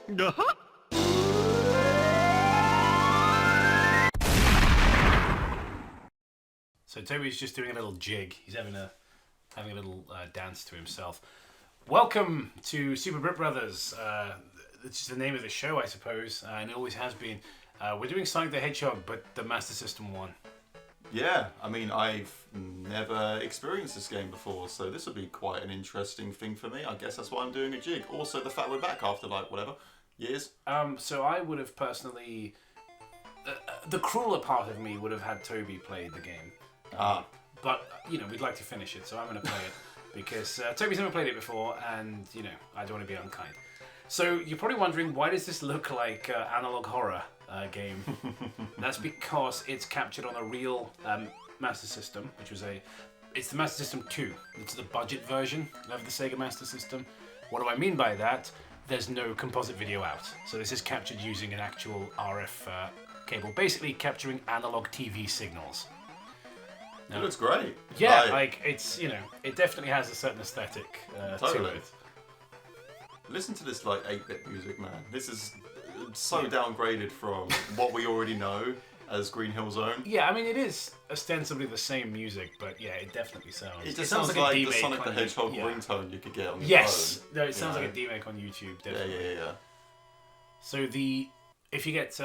So Toby's just doing a little jig. He's having a little dance to himself. Welcome to Super Brit Brothers. It's just the name of the show, I suppose, and it always has been. We're doing Sonic the Hedgehog, but the Master System one. Yeah, I mean, I've never experienced this game before, so this will be quite an interesting thing for me. I guess that's why I'm doing a jig. Also, the fact we're back after, years. So I would have personally... the crueler part of me would have had Toby play the game. But, we'd like to finish it, so I'm going to play it. Because Toby's never played it before, and, I don't want to be unkind. So you're probably wondering, why does this look like analog horror game? That's because it's captured on a real Master System, which was it's the Master System 2. It's the budget version of the Sega Master System. What do I mean by that? There's no composite video out. So this is captured using an actual RF cable, basically capturing analog TV signals. Now, it looks great. Yeah, it's, it definitely has a certain aesthetic totally. to it. Listen to this 8-bit music, man. This is so downgraded from what we already know as Green Hill Zone. Yeah, I mean, it is ostensibly the same music, but yeah, it definitely sounds... It sounds like the Sonic the Hedgehog ringtone you could get on your phone. No, it sounds like a D-Make on YouTube, definitely. Yeah. So if you get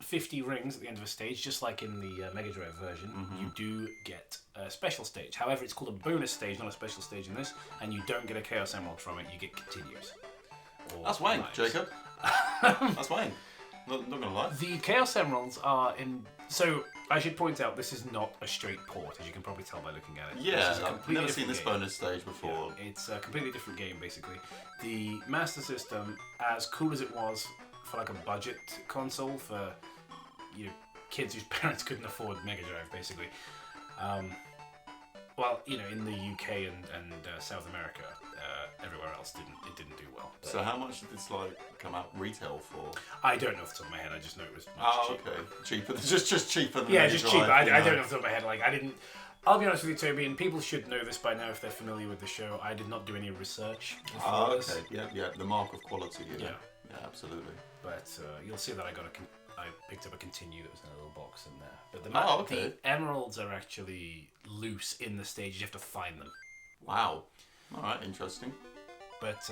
50 rings at the end of a stage, just like in the Mega Drive version, you do get a special stage. However, it's called a bonus stage, not a special stage in this, and you don't get a Chaos Emerald from it, you get continues. That's wank, Jacob. That's wank. Not gonna lie. The Chaos Emeralds are in... So, I should point out, this is not a straight port, as you can probably tell by looking at it. Yeah, I've never seen this bonus stage before. Yeah, it's a completely different game, basically. The Master System, as cool as it was for a budget console for kids whose parents couldn't afford Mega Drive, basically. In the UK and South America, everywhere else it didn't do well. But so how much did this come out retail for? I don't know off the top of my head. I just know it was much cheaper. Okay, cheaper. Just cheaper than Mega Drive, just cheaper. I don't know off the top of my head. I didn't. I'll be honest with you, Toby, and people should know this by now if they're familiar with the show. I did not do any research. Okay. Yeah. The mark of quality. Yeah, absolutely. But you'll see that I picked up a continue that was in a little box in there. But the emeralds are actually loose in the stage. You have to find them. Wow. All right, interesting. But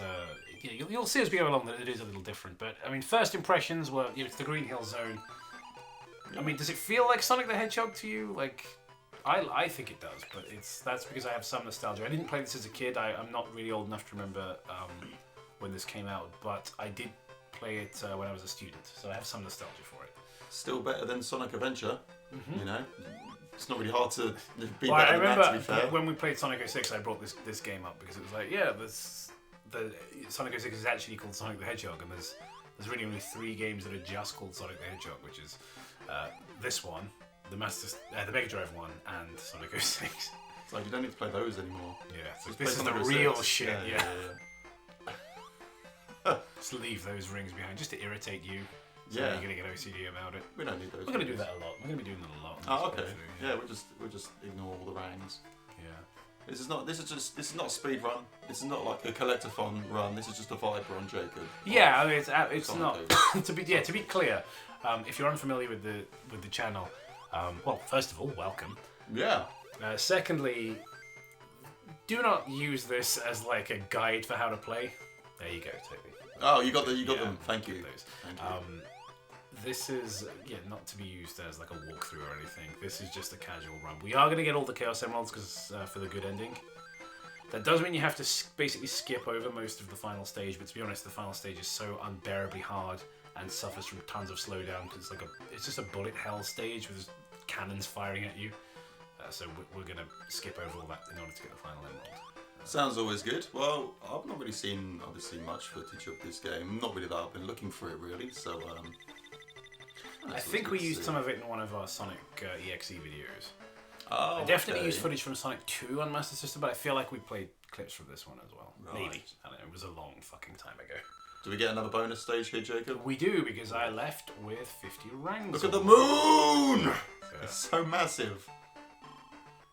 you'll see as we go along that it is a little different. But I mean, first impressions were it's the Green Hill Zone. I mean, does it feel like Sonic the Hedgehog to you? I think it does, but that's because I have some nostalgia. I didn't play this as a kid. I'm not really old enough to remember when this came out, but I did play it when I was a student, so I have some nostalgia for it. Still better than Sonic Adventure, It's not really hard to be better I than remember that, to be fair. When we played Sonic 06, I brought this game up because it was the Sonic 06 is actually called Sonic the Hedgehog, and there's really only 3 games that are just called Sonic the Hedgehog, which is this one, the Mega Drive one, and Sonic 06. It's like you don't need to play those anymore. Yeah, so this is the real shit. Yeah. Just leave those rings behind, just to irritate you. So you're gonna get OCD about it. We don't need those. We're gonna do that a lot. We're gonna be doing that a lot. Oh, okay. Yeah, we'll just ignore all the rangs. Yeah. This is not a speed run. This is not like a collectathon run. This is just a vibe run, Jacob. Yeah, I mean it's not. to be clear, if you're unfamiliar with the channel, well, first of all, welcome. Yeah. Secondly, do not use this as a guide for how to play. There you go, Toby. Oh, you got them. Thank you. Thank you. This is not to be used as a walkthrough or anything. This is just a casual run. We are going to get all the Chaos Emeralds for the good ending. That does mean you have to basically skip over most of the final stage. But to be honest, the final stage is so unbearably hard and suffers from tons of slowdown because it's just a bullet hell stage with cannons firing at you. So we're going to skip over all that in order to get the final emerald. Sounds always good. Well, I've not really seen obviously much footage of this game. Not really that I've been looking for it really. So I think we used some of it in one of our Sonic EXE videos. Oh, I definitely used footage from Sonic 2 on Master System, but I feel like we played clips from this one as well. Right. Maybe. I don't know. It was a long fucking time ago. Do we get another bonus stage here, Jacob? We do, because I left with 50 rangs. Look at the moon! It's so massive.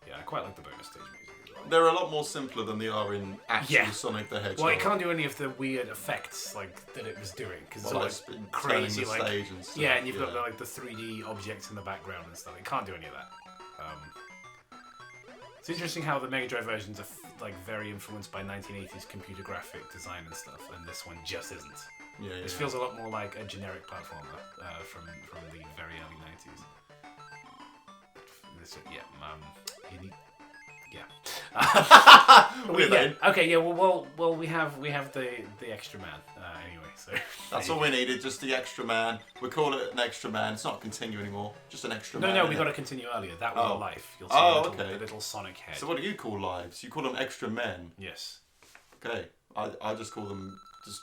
Yeah, I quite like the bonus stage music as well. They're a lot more simpler than they are in actual Sonic the Hedgehog. Well, it can't do any of the weird effects like that it was doing because it's all like crazy, the like stage and stuff. yeah, and you've got like the 3D objects in the background and stuff. It can't do any of that. It's interesting how the Mega Drive versions are like very influenced by 1980s computer graphic design and stuff, and this one just isn't. Yeah, This feels a lot more like a generic platformer from the very early 90s. This, you need. Yeah. Okay. Yeah. Well. We have the extra man anyway. So that's all we needed. Just the extra man. We call it an extra man. It's not continue anymore. Just an extra man. No. We got to continue earlier. That was a life. You'll see the little Sonic head. So what do you call lives? You call them extra men. Yes. Okay. I just call them just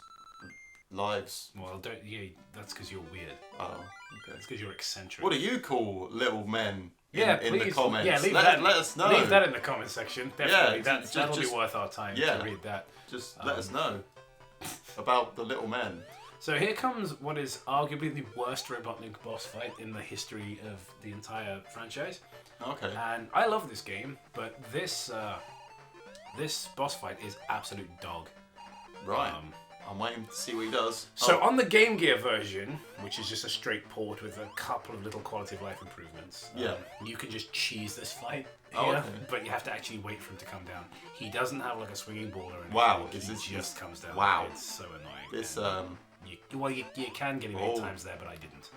lives. Well, don't. Yeah. That's because you're weird. Oh. Okay. It's because you're eccentric. What do you call little men? In please. The comments. Yeah, let us know. Leave that in the comment section. Definitely. Yeah, that'll be worth our time to read that. Just let us know about the little men. So here comes what is arguably the worst Robotnik boss fight in the history of the entire franchise. Okay. And I love this game, but this boss fight is absolute dog. Right. I'm waiting to see what he does. So on the Game Gear version, which is just a straight port with a couple of little quality of life improvements, you can just cheese this fight here, but you have to actually wait for him to come down. He doesn't have like a swinging ball or anything. Wow, he just comes down. Wow, it's so annoying. This you can get him 8 times there, but I didn't.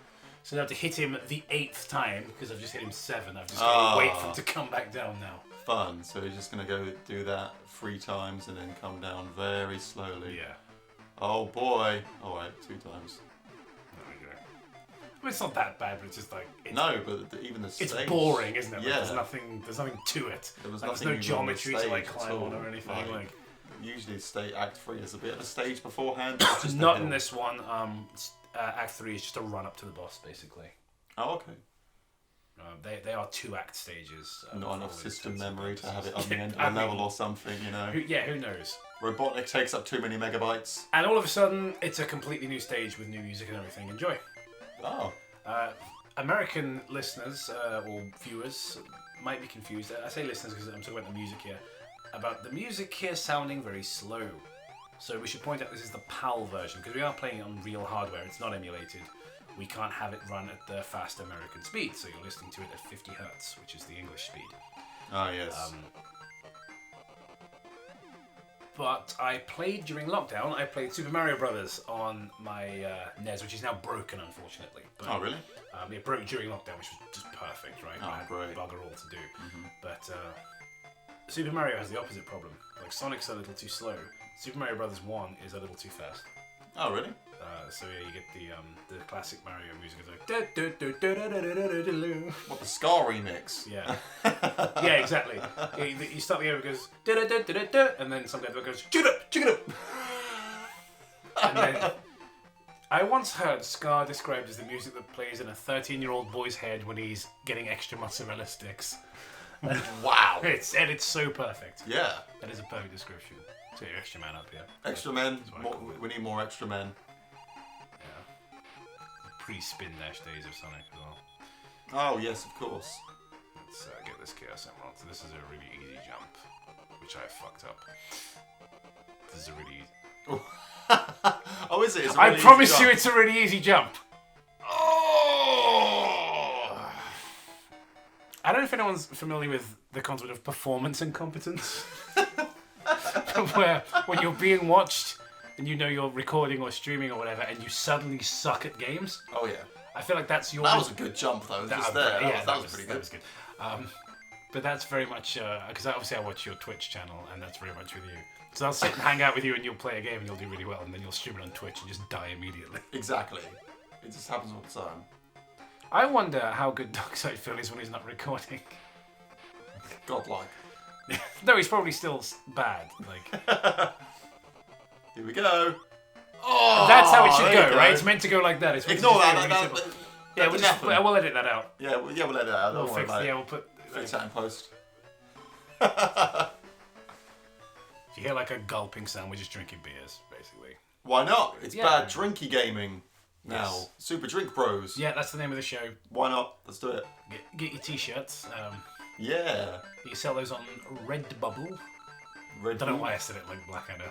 So now to hit him the 8th time, because I've just hit him 7, I've just got to wait for him to come back down now. Fun. So he's just gonna go do that 3 times and then come down very slowly. Yeah. Oh boy. Alright, 2 times. There we go. I mean, it's not that bad, but it's just like... No, but even the stage... It's boring, isn't it? Like, Yeah. There's nothing to it. There's no geometry to like climb on or anything. Like usually Act 3 is a bit of a stage beforehand. Just not in this one. Act 3 is just a run up to the boss, basically. Oh, okay. They are 2-act stages. Not enough system memory to have it on the end of a level or something, you know. Who knows? Robotnik takes up too many megabytes. And all of a sudden, it's a completely new stage with new music and everything. Enjoy. Oh. American listeners or viewers might be confused. I say listeners because I'm talking about the music here. About the music here sounding very slow. So we should point out this is the PAL version because we are playing it on real hardware. It's not emulated. We can't have it run at the fast American speed, so you're listening to it at 50 Hertz, which is the English speed. Oh, yes. But I played during lockdown. I played Super Mario Brothers on my NES, which is now broken, unfortunately. But, oh, really? It broke during lockdown, which was just perfect, right? Oh, great. Bugger all to do. Mm-hmm. But Super Mario has the opposite problem. Like Sonic's a little too slow. Super Mario Brothers 1 is a little too fast. Oh, really? So yeah, you get the classic Mario music. It's like what, the Scar remix? Yeah, yeah, exactly. You start the game, it goes and then some guy goes check it up. And then I once heard Scar described as the music that plays in a 13-year-old boy's head when he's getting extra mozzarella sticks. Wow, it's so perfect. Yeah, that is a perfect description. So your extra man up here. Extra men. We need more extra men. Yeah. Pre-spin dash days of Sonic as well. Oh yes, of course. Let's get this Chaos Emerald. So this is a really easy jump, which I fucked up. This is a really easy... Oh, is it? It's a I really promise easy you jump. it's a really easy jump. Oh! I don't know if anyone's familiar with the concept of performance incompetence. Where when you're being watched and you know you're recording or streaming or whatever and you suddenly suck at games. Oh yeah. I feel like that's your... That was a good jump though. That was pretty good. That was good. But that's very much... Because obviously I watch your Twitch channel and that's very much with you. So I'll sit and hang out with you and you'll play a game and you'll do really well and then you'll stream it on Twitch and just die immediately. Exactly. It just happens all the time. I wonder how good Darkside Phil is when he's not recording. Godlike. No, he's probably still bad. Like, here we go. Oh, that's how it should go, right? It's meant to go like that. It's ignore that. Yeah, we'll edit that out. Yeah, we'll edit that out. Don't worry about it. We'll put fix that in post. If you hear like a gulping sound, we're just drinking beers, basically. Why not? It's bad drinky gaming now. Yes. Super Drink Bros. Yeah, that's the name of the show. Why not? Let's do it. Get your t-shirts. Yeah. You sell those on Redbubble. I don't know why I said it like Blackadder.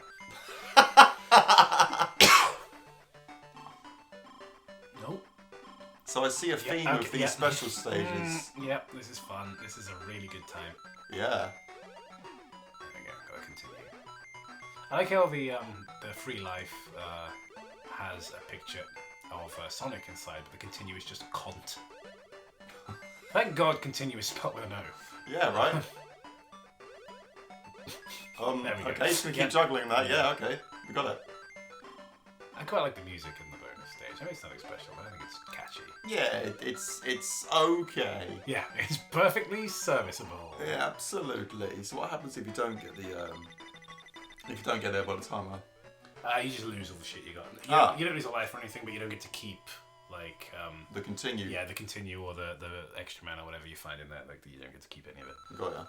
Nope. So I see a theme of these special stages. Yep, this is fun. This is a really good time. Yeah. There we go. Gotta continue. I like how the free life has a picture of Sonic inside, but the continue is just Cont. Thank God continue is spelled with an O. Yeah, right. There we go. Okay, so we keep juggling that. Yeah, okay. We got it. I quite like the music in the bonus stage. I mean, it's nothing special, but I think it's catchy. Yeah, it's okay. Yeah, it's perfectly serviceable. Yeah, absolutely. So what happens if you don't get there by the time You just lose all the shit you got. You don't lose a life or anything, but you don't get to keep like the continue. Yeah, the continue or the extra mana or whatever you find in there. Like you don't get to keep any of it. Got ya.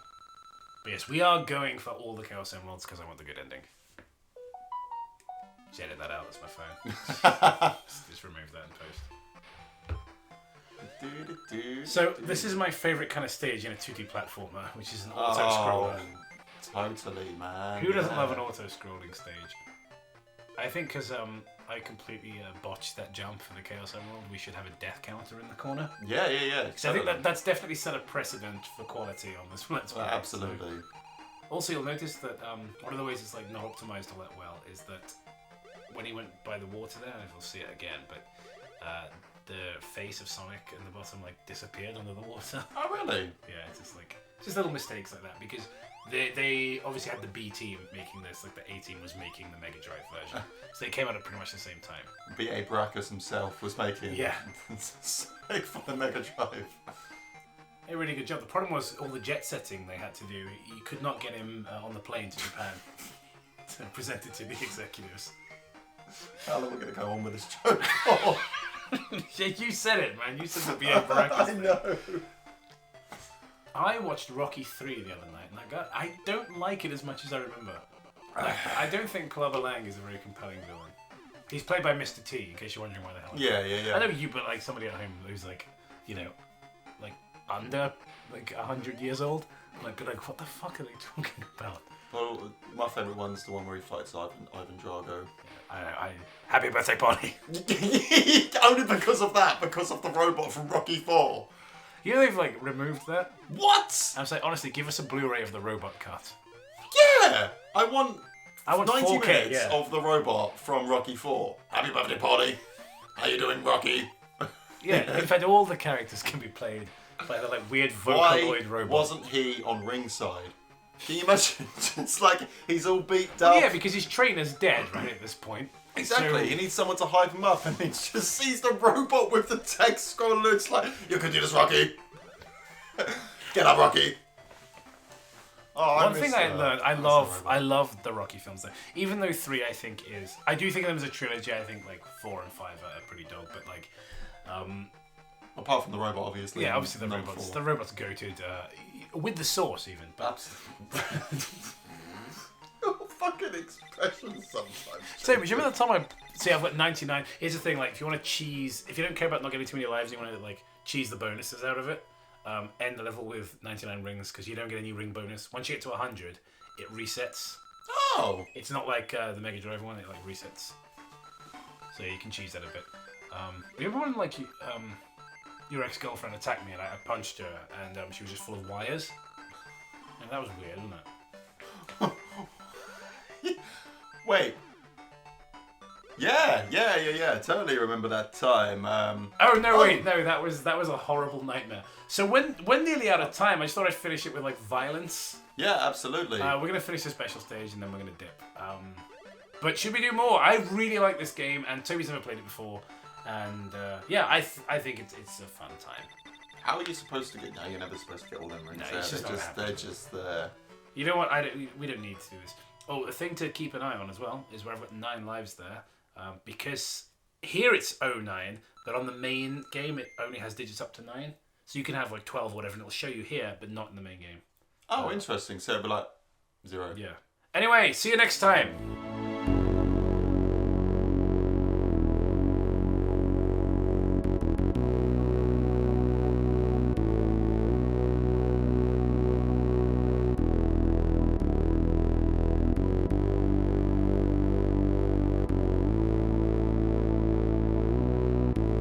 But yes, we are going for all the Chaos Emeralds because I want the good ending. Just edit that out. That's my phone. just remove that in post. So this is my favourite kind of stage in a 2D platformer, which is an auto-scroller. Totally, man. Who doesn't love an auto-scrolling stage? I think because I completely botched that jump for the Chaos Emerald, we should have a death counter in the corner. Yeah. So I think that's definitely set a precedent for quality on this Let's Play. Absolutely. So. Also, you'll notice that one of the ways it's like not optimized all that well is that when he went by the water there, and we'll see it again, but the face of Sonic in the bottom like disappeared under the water. Oh, really? Yeah, it's just little mistakes like that because they obviously had the B team making this, like the A team was making the Mega Drive version, so they came out at pretty much the same time. B.A. Baracus himself was making Sonic for the Mega Drive. A really good job. The problem was all the jet setting they had to do. You could not get him on the plane to Japan to present it to the executives. How long are we going to go on with this joke for? Yeah, you said it, man. You said the B.A. Baracus. I know. I watched Rocky 3 the other night, and I don't like it as much as I remember. Like, I don't think Clubber Lang is a very compelling villain. He's played by Mr. T, in case you're wondering why the hell. Yeah. I know you, but like somebody at home who's like, you know, like under like 100 years old. Like, what the fuck are they talking about? Well, my favourite one's the one where he fights Ivan Drago. I happy birthday party. Only because of the robot from Rocky 4. You know they've like removed that? What? I'm saying honestly, give us a Blu-ray of the robot cut. Yeah! I want 90 4K, minutes of the robot from Rocky 4. Happy birthday party. How you doing, Rocky? Yeah, in fact all the characters can be played by the like weird Vocaloid robot. Why wasn't he on ringside? Can you imagine? It's like he's all beat up. Yeah, because his trainer's dead right at this point. Exactly. So, he needs someone to hype him up, and he just sees the robot with the text scroller. It's like, you can do this, Rocky. Get up, Rocky. Oh, one thing I learned, I love the Rocky films though. Even though 3 I think is, I do think of them as a trilogy. I think like 4 and 5 are pretty dope, but like, apart from the robot, obviously. Yeah, obviously the robots. 4. The robots go-to with the sauce even. But fucking expressions sometimes. So, do you remember the time I've got 99. Here's the thing, like, if you want to cheese, if you don't care about not getting too many lives, you want to like cheese the bonuses out of it. End the level with 99 rings because you don't get any ring bonus. Once you get to 100, it resets. Oh. It's not like the Mega Drive one; it like resets. So you can cheese that a bit. Remember when like your ex-girlfriend attacked me and I punched her and she was just full of wires? And that was weird, wasn't it? Wait. Yeah. Totally remember that time. Oh no, wait, no, that was a horrible nightmare. So when nearly out of time, I just thought I'd finish it with like violence. Yeah, absolutely. We're gonna finish the special stage and then we're gonna dip. But should we do more? I really like this game, and Toby's never played it before. And yeah, I think it's a fun time. How are you supposed to get? No, you're never supposed to get all them rings. No, they're just there. You know what? We don't need to do this. Oh, the thing to keep an eye on as well is where I've got 9 lives there, because here it's 09, but on the main game it only has digits up to 9. So you can have like 12 or whatever, and it'll show you here, but not in the main game. Oh, interesting. So it'll be like 0. Yeah. Anyway, see you next time.